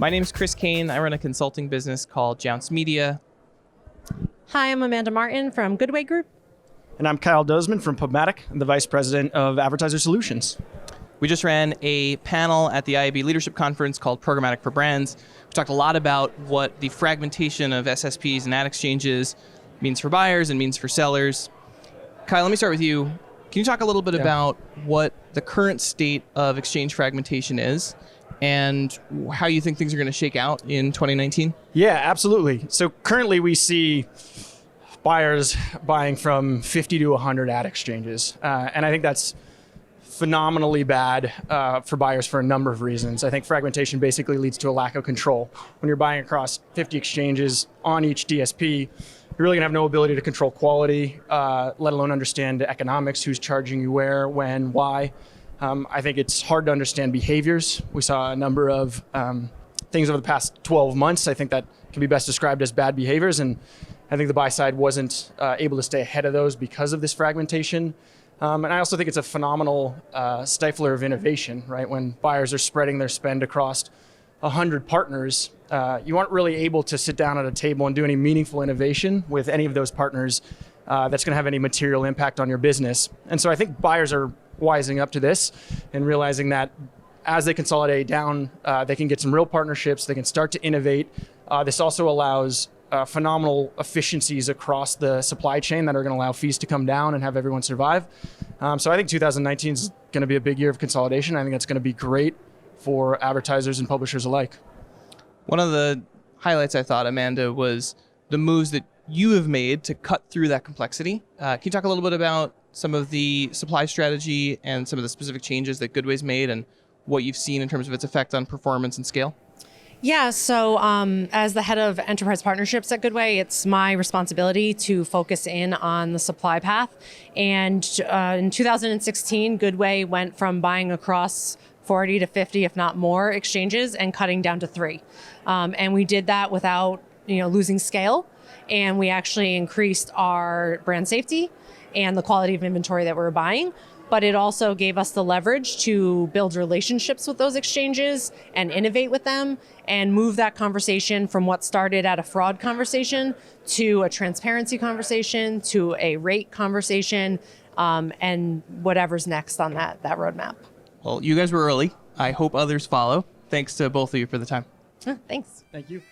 My name's Chris Kane. I run a consulting business called Jounce Media. Hi, I'm Amanda Martin from Goodway Group. And I'm Kyle Dozman from PUBMATIC. I'm the Vice President of Advertiser Solutions. We just ran a panel at the IAB Leadership Conference called Programmatic for Brands. We talked a lot about what the fragmentation of SSPs and ad exchanges means for buyers and means for sellers. Kyle, let me start with you. Can you talk a little bit about what the current state of exchange fragmentation is and how you think things are going to shake out in 2019? Yeah, absolutely. So currently we see buyers buying from 50 to 100 ad exchanges. And I think that's phenomenally bad for buyers for a number of reasons. I think fragmentation basically leads to a lack of control. When you're buying across 50 exchanges on each DSP, you're really gonna have no ability to control quality, let alone understand the economics, who's charging you where, when, why. I think it's hard to understand behaviors. We saw a number of things over the past 12 months. I think that can be best described as bad behaviors. And I think the buy side wasn't able to stay ahead of those because of this fragmentation. And I also think it's a phenomenal stifler of innovation, right? When buyers are spreading their spend across 100 partners, you aren't really able to sit down at a table and do any meaningful innovation with any of those partners that's going to have any material impact on your business. And so I think buyers are wising up to this and realizing that as they consolidate down, they can get some real partnerships, they can start to innovate. This also allows phenomenal efficiencies across the supply chain that are going to allow fees to come down and have everyone survive. So I think 2019 is going to be a big year of consolidation. I think that's going to be great for advertisers and publishers alike. One of the highlights I thought, Amanda, was the moves that you have made to cut through that complexity. Can you talk a little bit about some of the supply strategy and some of the specific changes that Goodway's made and what you've seen in terms of its effect on performance and scale? Yeah, so as the head of enterprise partnerships at Goodway, it's my responsibility to focus in on the supply path. And in 2016, Goodway went from buying across 40 to 50, if not more, exchanges and cutting down to 3. And we did that without losing scale. And we actually increased our brand safety and the quality of inventory that we were buying. But it also gave us the leverage to build relationships with those exchanges and innovate with them and move that conversation from what started at a fraud conversation to a transparency conversation to a rate conversation and whatever's next on that roadmap. Well, you guys were early. I hope others follow. Thanks to both of you for the time. Thanks. Thank you.